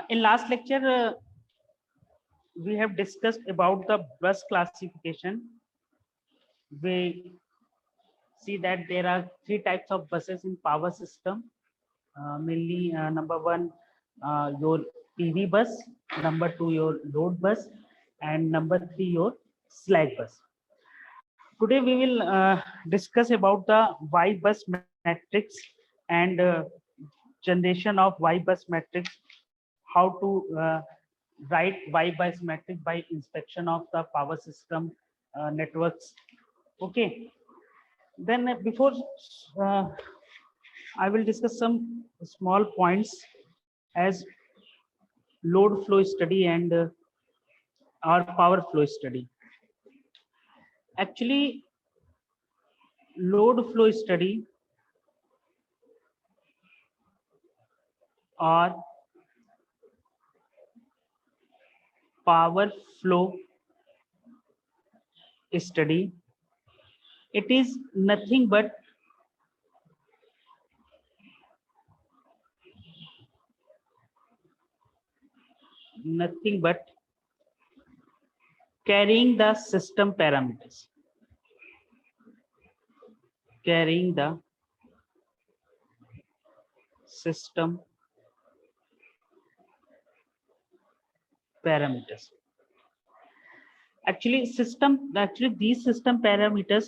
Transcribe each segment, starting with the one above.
In last lecture, we have discussed about the bus classification. We see that there are three types of buses in power system. Mainly, number one, your PV bus. Number two, your load bus, and number three, your slack bus. Today, we will discuss about the Y bus matrix and generation of Y bus matrix, how to write Y bus matrix by inspection of the power system networks. Okay. Then before uh, I will discuss some small points as load flow study and our power flow study. Actually, load flow study or power flow study, it is nothing but carrying the system parameters, carrying the system parameters. Actually these system parameters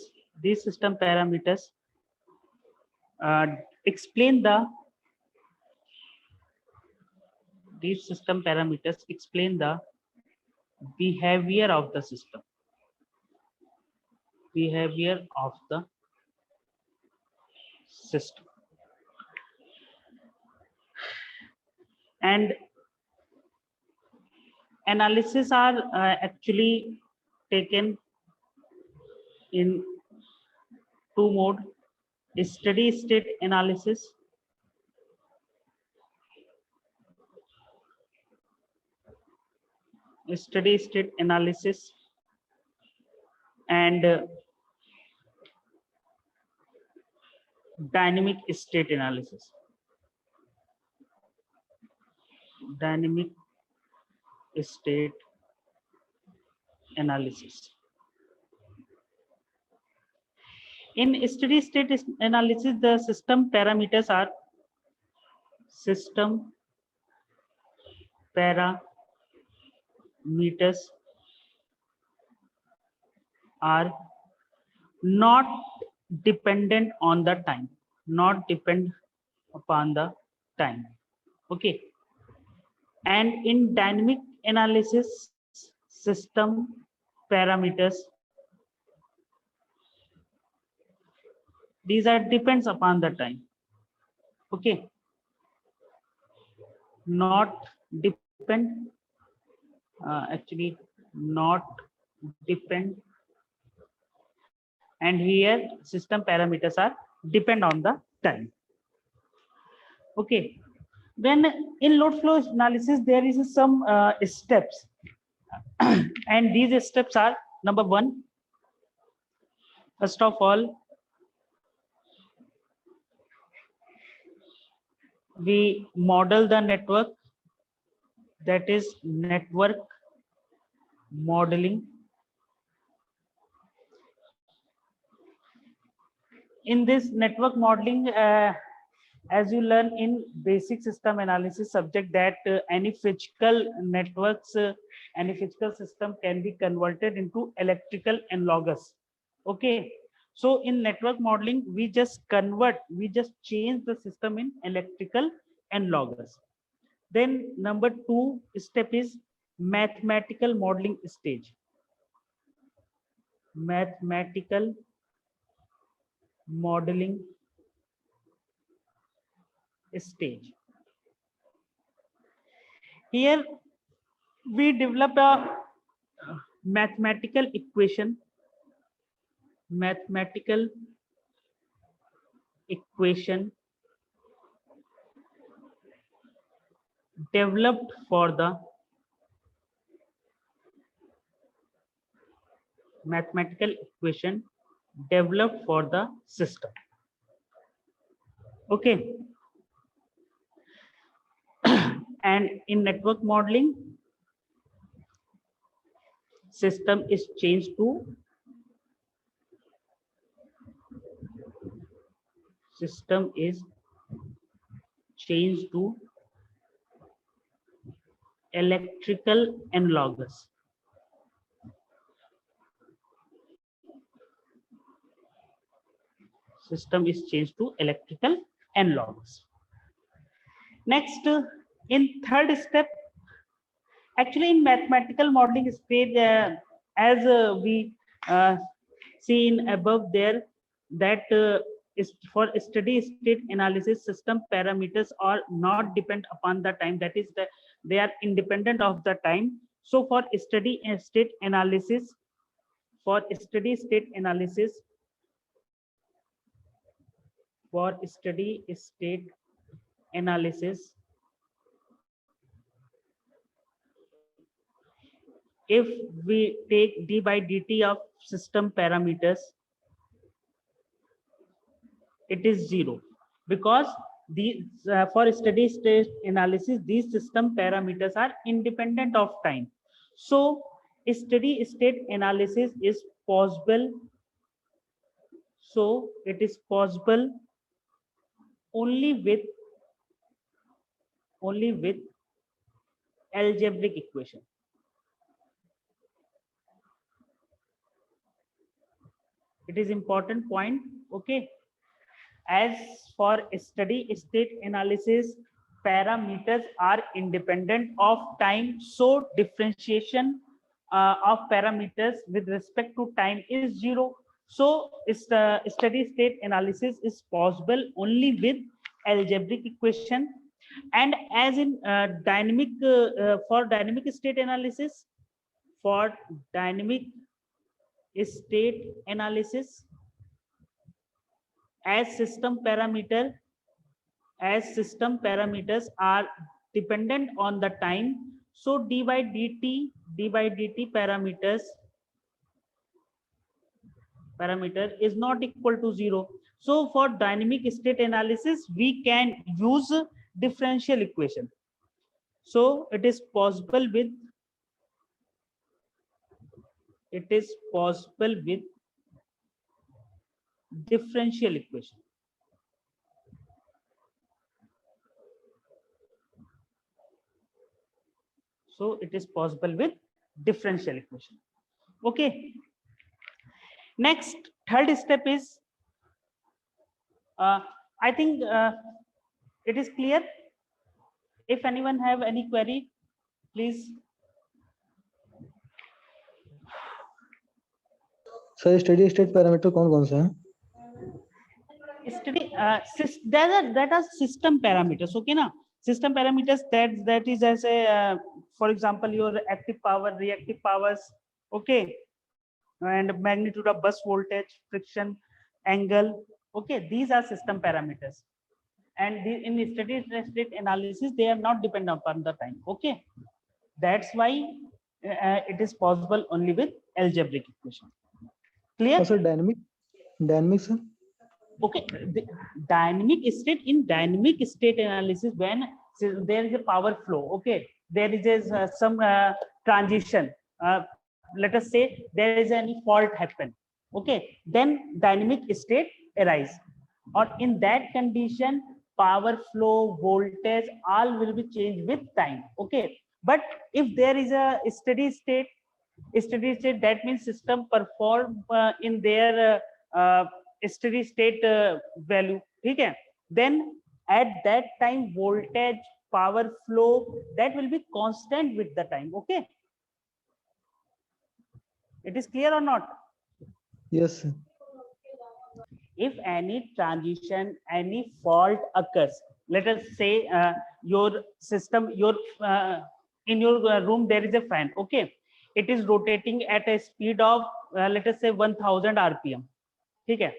uh, explain the these system parameters explain the behavior of the system, behavior of the system. And analysis are actually taken in two mode: steady state analysis steady state analysis and dynamic state analysis. Dynamic state analysis. In steady state analysis, the system parameters are not dependent on the time, not depend upon the time. Okay. And in dynamic analysis, system parameters, these are depends upon the time. Okay. Not depend, actually not depend, and here system parameters are depend on the time. Okay. Then in load flow analysis, there is some steps, and these steps are: number one, first of all, we model the network, that is network modeling. In this network modeling, as you learn in basic system analysis subject, that any physical networks, any physical system can be converted into electrical analogous. Okay. So in network modeling, we just change the system in electrical analogous. Then number two step is mathematical modeling stage. Mathematical modeling stage. Here we developed a mathematical equation developed for the system. Okay. And in network modeling, system is changed to electrical analogous. System is changed to electrical analogous. Next, in third step, actually in mathematical modeling stage, as we see in above there, that is for steady state analysis, system parameters are not depend upon the time. That is, they are independent of the time. So for steady state analysis, for steady state analysis, if we take d by dt of system parameters, it is 0, because these for steady state analysis, these system parameters are independent of time. So steady state analysis is possible. So it is possible only with algebraic equation. It is important point. Okay. As for steady state analysis, parameters are independent of time. So differentiation of parameters with respect to time is 0. So steady state analysis is possible only with algebraic equation. And as in for dynamic state analysis, as system parameters are dependent on the time, so d by dt parameter is not equal to 0. So for dynamic state analysis, we can use differential equation. So it is possible with differential equation. So it is possible with differential equation. Okay. Next, third step is, I think it is clear. If anyone have any query, please. Sir steady state parameter कौन-कौन से हैं? Steady that are system parameters. Okay, na? System parameters that is as a for example, your active power, reactive powers. Okay, and magnitude of bus voltage, friction, angle. Okay, these are system parameters. And in the steady state analysis, they are not dependent upon the time. Okay, that's why it is possible only with algebraic equation. Clear? Sir dynamic sir. Okay, the dynamic state analysis, when there is a power flow, okay, there is some transition, let us say there is any fault happen, okay, then dynamic state arise, or in that condition power flow, voltage, all will be changed with time. Okay, but if there is a steady state, that means system perform in their steady state value. Okay, then at that time voltage, power flow, that will be constant with the time. Okay, it is clear or not? Yes sir. If any transition, any fault occurs, let us say your system, in your room there is a fan. Okay, it is rotating at a speed of let us say 1000 rpm. Okay,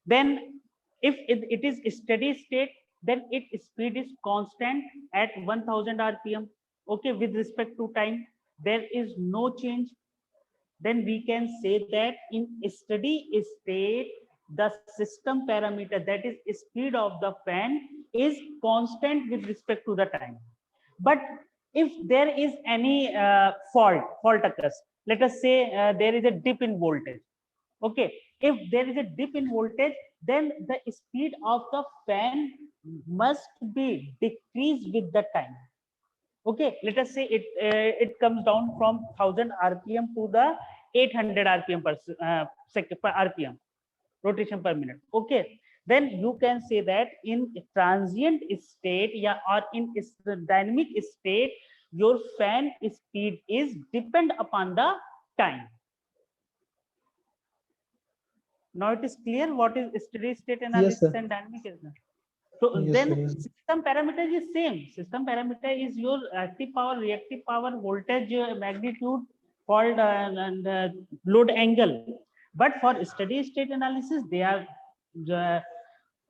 then if it is steady state, then its speed is constant at 1000 rpm. Okay, with respect to time there is no change. Then we can say that in steady state the system parameter, that is speed of the fan, is constant with respect to the time. But if there is any fault occurs, let us say there is a dip in voltage. Okay, if there is a dip in voltage, then the speed of the fan must be decreased with the time. Okay, let us say it comes down from 1000 rpm to the 800 rpm per second per rpm, rotation per minute. Okay, then you can say that in transient state, yeah, or in dynamic state, your fan speed is depend upon the time. Now it is clear what is steady state Yes, analysis sir. and dynamic analysis. So Yes, then sir. Yes. system parameter is same. System parameter is your active power, reactive power, voltage, magnitude, fault, and load angle. But for steady state analysis, they are uh,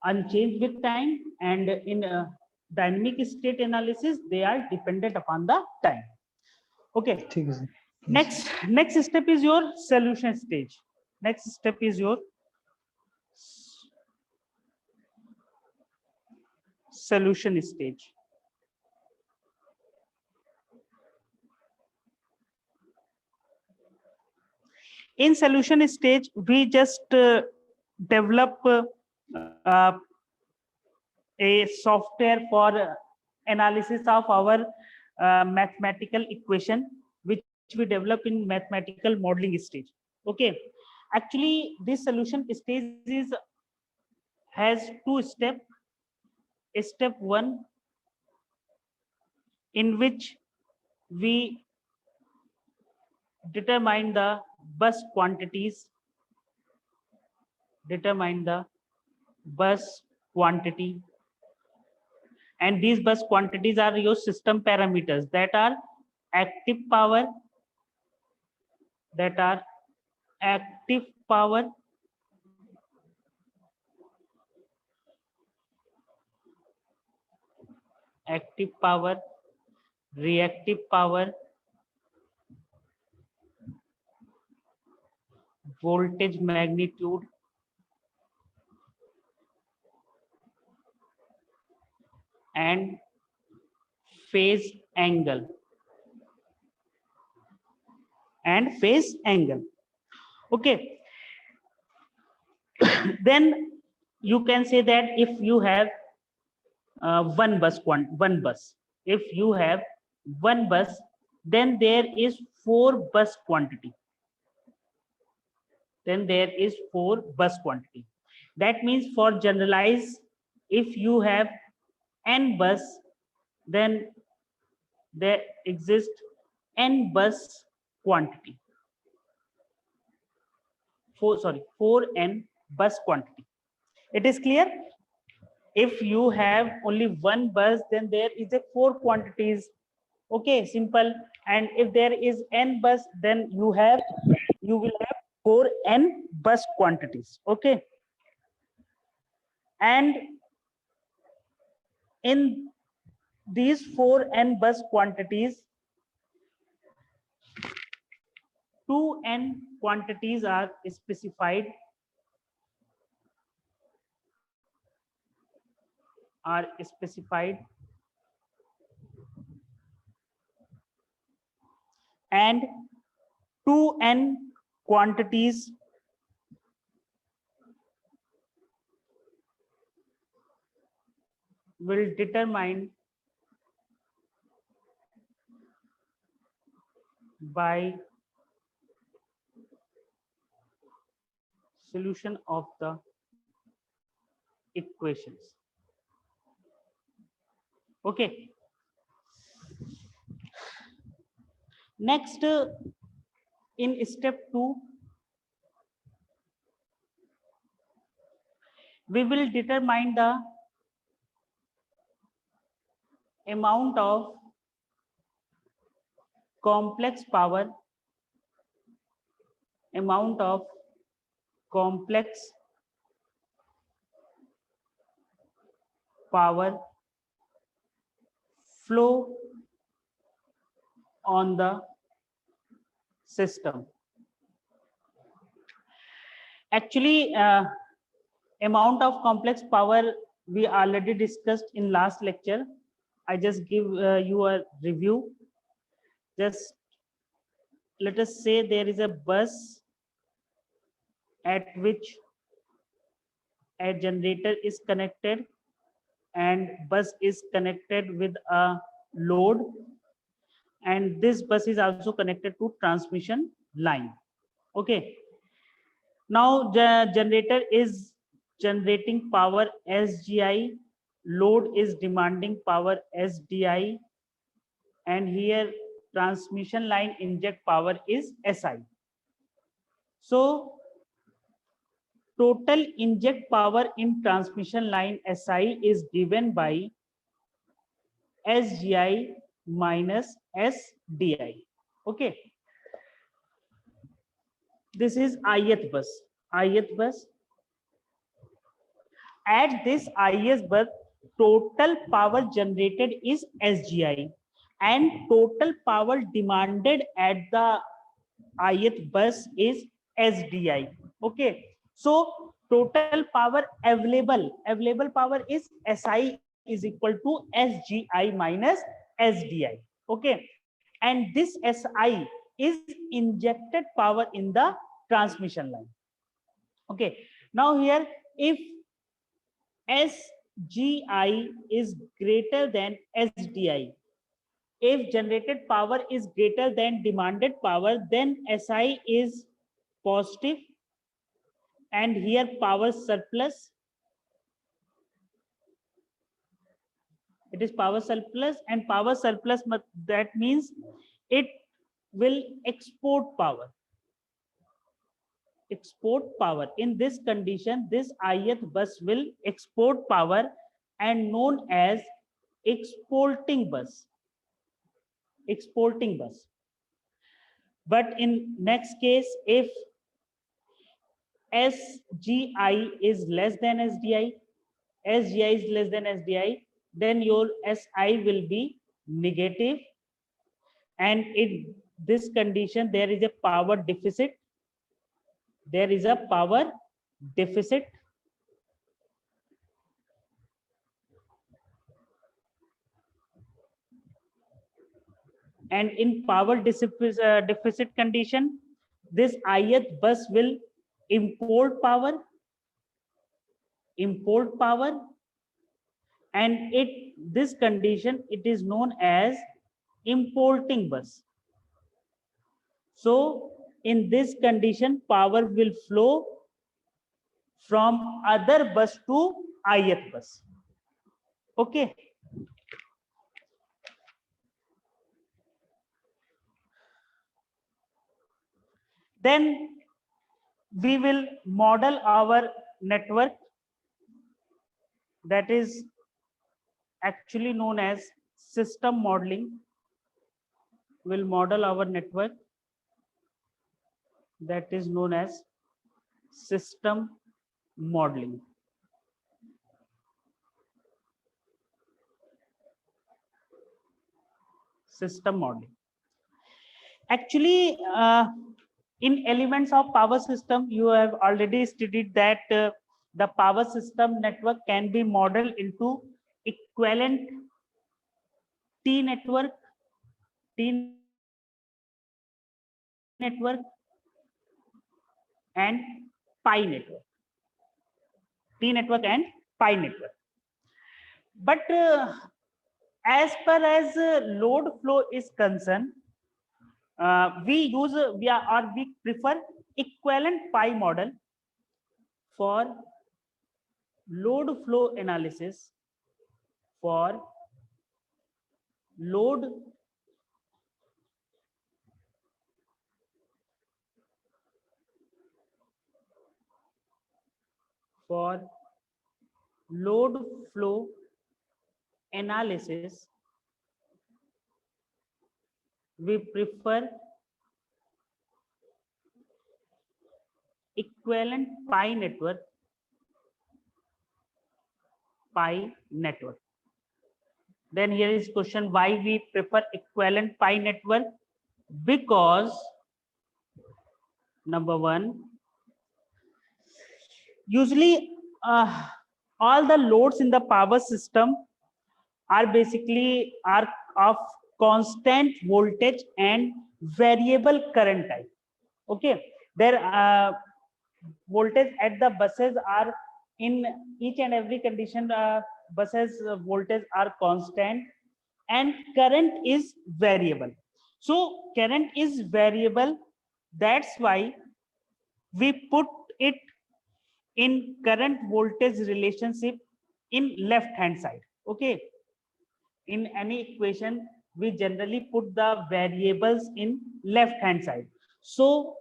unchanged with time, and in dynamic state analysis, they are dependent upon the time. Okay. ठीक है, sir. Yes. Next step is your solution stage. Next step is your solution stage. In solution stage, we just develop a software for analysis of our mathematical equation, which we develop in mathematical modeling stage. Okay, actually this solution stage has two steps. Step one, in which we determine the bus quantities, and these bus quantities are your system parameters, that are active power, active power, reactive power, voltage magnitude, and phase angle. Okay. Then you can say that if you have one bus, if you have one bus, then there is four bus quantity. That means for generalize, if you have n bus, then there exists n bus quantity. 4n bus quantity. It is clear? If you have only one bus, then there is a four quantities. Okay, simple. And if there is n bus, then you will have 4n bus quantities. Okay. And in these 4n bus quantities, 2n quantities are specified, and 2n quantities will determine by solution of the equations. Okay. Next, in step 2, we will determine the amount of complex power, flow on the system. Actually, amount of complex power we already discussed in last lecture. I just give you a review. Just let us say there is a bus at which a generator is connected and bus is connected with a load, and this bus is also connected to transmission line. Okay, now the generator is generating power SGI, load is demanding power SDI, and here transmission line inject power is SI. So total inject power in transmission line SI is given by SGI minus SDI. Okay, this is ith bus. Ith bus. At this ith bus, total power generated is SGI, and total power demanded at the ith bus is SDI. Okay, so total power available power is SI is equal to SGI minus SDI. Okay, and this SI is injected power in the transmission line. Okay, now here if SGI is greater than SDI, if generated power is greater than demanded power, then SI is positive, and here power surplus. It is power surplus, and power surplus, that means it will export power. Export power. In this condition, this ith bus will export power and known as exporting bus. Exporting bus. But in next case, if SGI is less than SDI, SGI is less than SDI, then your SI will be negative, and in this condition there is a power deficit. There is a power deficit. And in power deficit condition, this ith bus will import power, and this condition it is known as importing bus. So in this condition, power will flow from other bus to ith bus. Okay. Then we will model our network, that is actually known as system modeling. We'll model our network, that is known as system modeling. System modeling. Actually, in elements of power system, you have already studied that the power system network can be modeled into equivalent T network, and pi network. T network and pi network. But as far as load flow is concerned, we prefer equivalent pi model for load flow analysis. For load flow analysis, we prefer equivalent pi network. Then here is question, why we prefer equivalent pi network? Because number one, usually all the loads in the power system are basically are of constant voltage and variable current type. Okay, their voltage at the buses are in each and every condition. Buses voltage are constant and current is variable. So current is variable. That's why we put it in current voltage relationship in left hand side. Okay, in any equation we generally put the variables in left hand side. So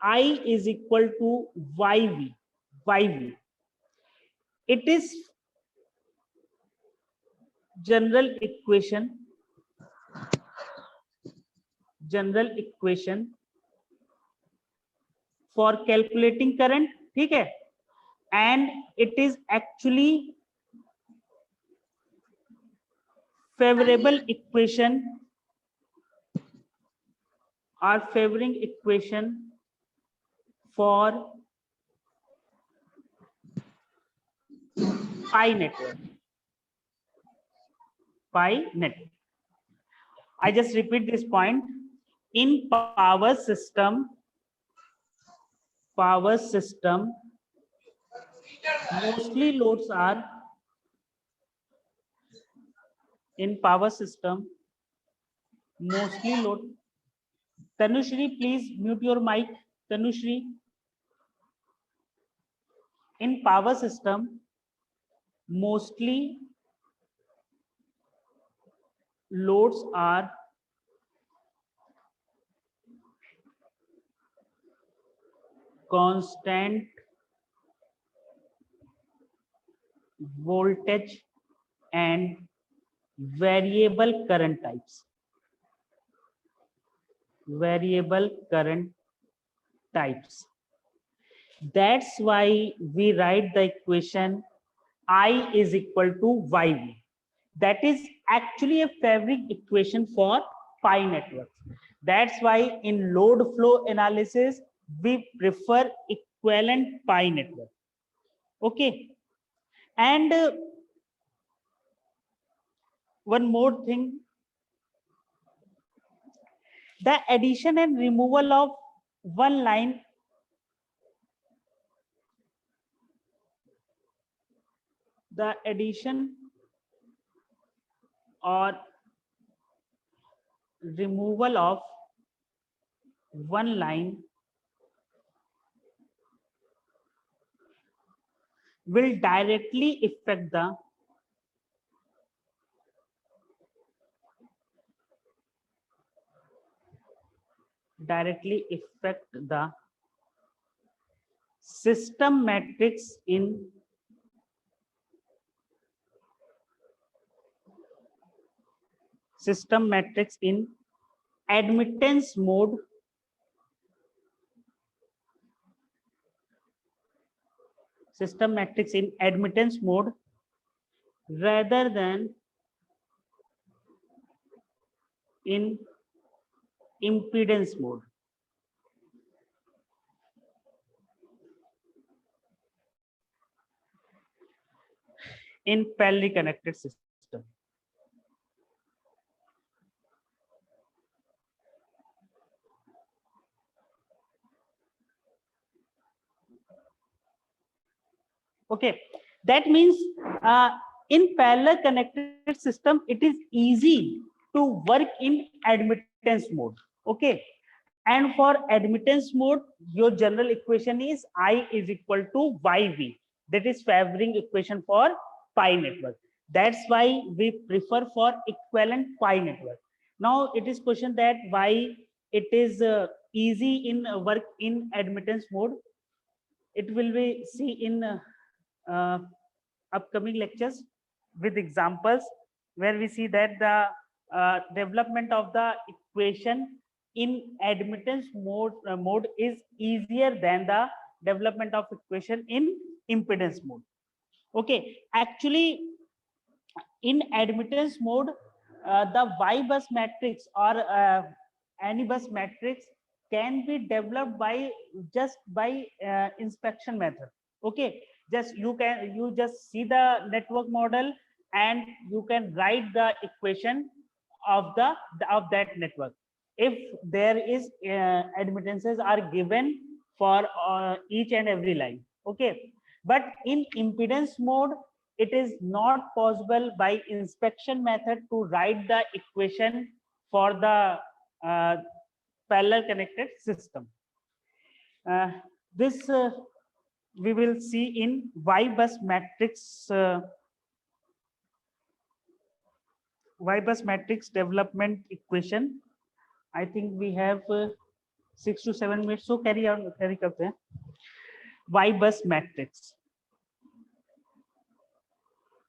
I is equal to yv. It is general equation for calculating current. ठीक है, and it is actually favorable equation or favoring equation for pi network. I just repeat this point. In power system, mostly loads are Tanushri, please mute your mic. Tanushri. In power system, mostly loads are constant voltage and variable current types. That's why we write the equation I is equal to YV. That is actually a favorite equation for pi networks. That's why in load flow analysis we prefer equivalent pi network. Okay, and one more thing, the addition and removal of one line or removal of one line will directly affect the system matrix in admittance mode rather than in impedance mode. In parallelly connected system. Okay, that means in parallel connected system it is easy to work in admittance mode. Okay, and for admittance mode your general equation is I is equal to YV. That is favoring equation for pi network. That's why we prefer for equivalent pi network. Now it is question that why it is easy in work in admittance mode. It will be see in uh, upcoming lectures with examples where we see that the development of the equation in admittance mode is easier than the development of equation in impedance mode. Okay, actually in admittance mode the Y bus matrix or any bus matrix can be developed by inspection method. Okay, you just see the network model and you can write the equation of that network. If there is admittances are given for each and every line. Okay, but in impedance mode, it is not possible by inspection method to write the equation for the parallel connected system. This we will see in Y-bus matrix Y-bus matrix development equation. I think we have 6 to 7 minutes, so carry करते हैं. Y-bus matrix.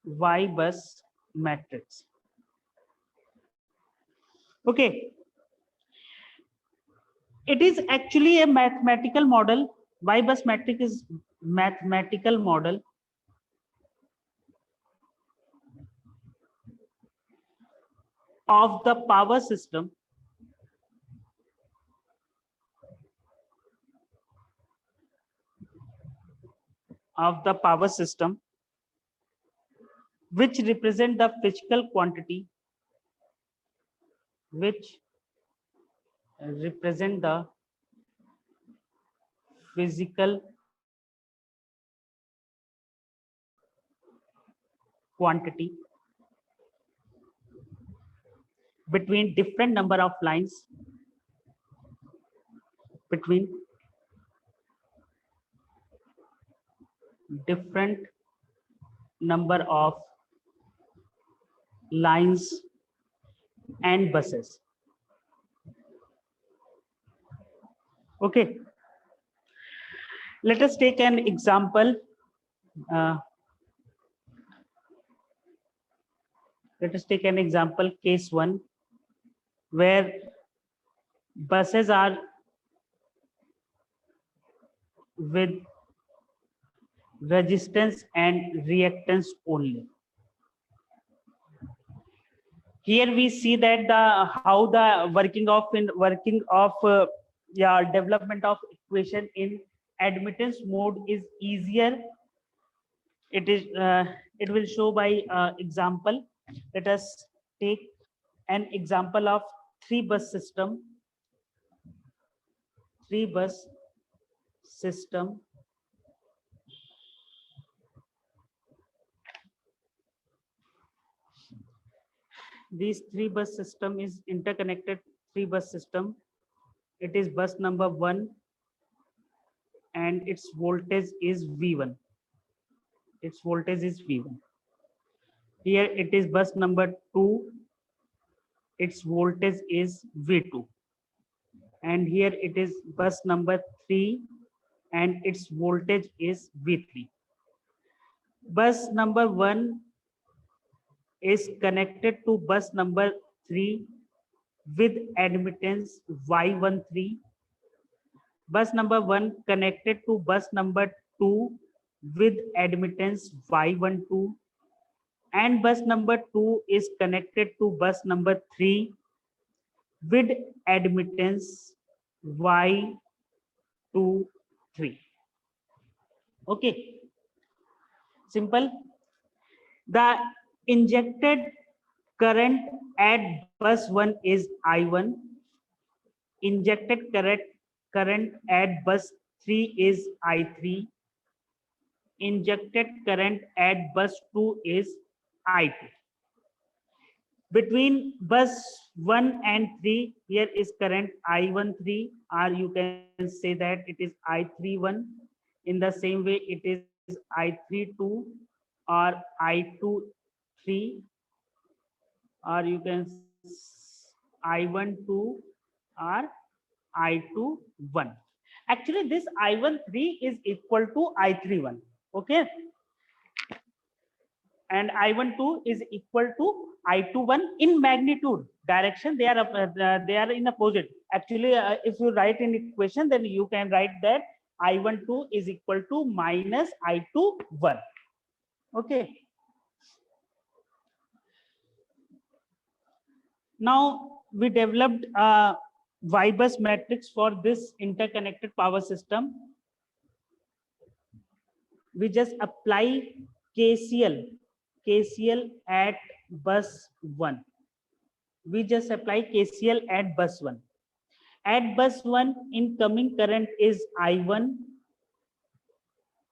Y-bus matrix. Okay. It is actually a mathematical model. Y-bus matrix is mathematical model of the power system which represent the physical quantity, which represent the physical quantity between different number of lines, between different number of lines and buses. Okay, let us take an example. Let us take an example, case 1, where buses are with resistance and reactance only. Here we see that how the working of development of equation in admittance mode is easier. It will show by example. Let us take an example of 3-bus system. 3-bus system. This 3-bus system is interconnected 3-bus system. It is bus number 1 and its voltage is V1. Its voltage is V1. Here it is bus number 2. Its voltage is V2. And here it is bus number 3 and its voltage is V3. Bus number 1 is connected to bus number 3 with admittance Y13. Bus number 1 connected to bus number 2 with admittance Y12, and bus number 2 is connected to bus number 3 with admittance Y23. Okay, simple. The injected current at bus 1 is I1. Injected current at bus 3 is I3. Injected current at bus 2 is I2. Between bus 1 and 3, here is current I13, or you can say that it is I31. In the same way, it is I32 or I23, or you can I12 or I21. Actually, this I13 is equal to I31. Okay, and I12 is equal to I21 in magnitude. Direction, they are in opposite. Actually, if you write in equation, then you can write that I12 is equal to minus I21. Okay. Now we developed a Y-bus matrix for this interconnected power system. We just apply KCL KCL at bus 1. We just apply KCL at bus 1. At bus 1, incoming current is I1.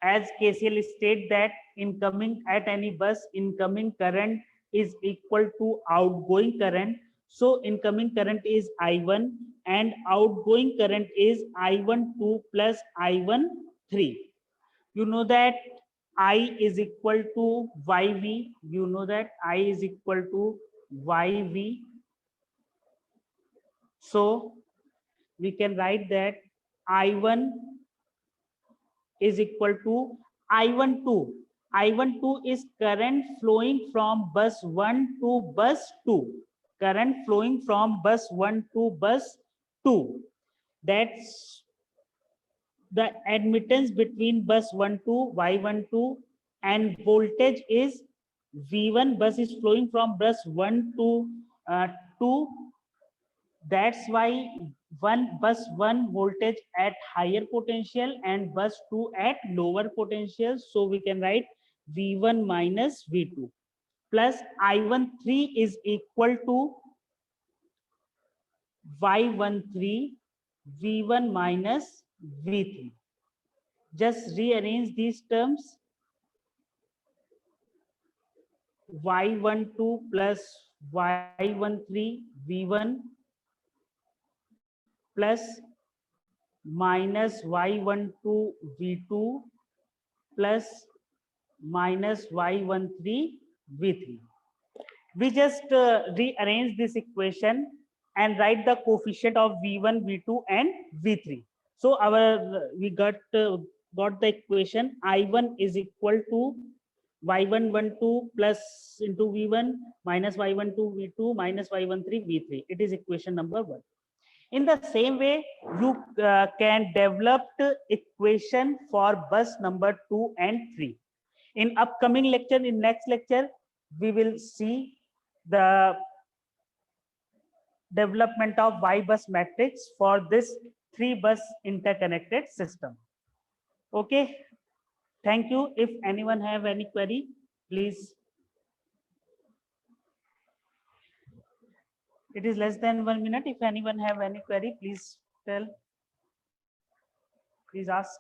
As KCL state that incoming at any bus, incoming current is equal to outgoing current. So incoming current is I1 and outgoing current is I12 plus I13. You know that I is equal to YV. You know that I is equal to YV. So we can write that I1 is equal to I12. I12 is current flowing from bus 1 to bus 2. Current flowing from bus 1 to bus 2. That's the admittance between bus 1 to Y12, and voltage is V1. Bus is flowing from bus 1 to 2. That's why bus 1 voltage at higher potential and bus 2 at lower potential. So we can write V1 minus V2 plus I13 is equal to Y13 V1 minus V3. Just rearrange these terms. Y12 plus Y13 V1 plus minus Y12 V2 plus minus Y13 V3. We just rearrange this equation and write the coefficient of V1, V2 and V3. So we got the equation I1 is equal to Y112 plus into V1 minus Y12 V2 minus Y13 V3. It is equation number 1. In the same way, you can develop the equation for bus number 2 and 3. In upcoming lecture, in next lecture, we will see the development of Y bus matrix for this 3 bus interconnected system. Okay. Thank you. If anyone have any query, please. It is less than 1 minute. If anyone have any query, please tell. Please ask.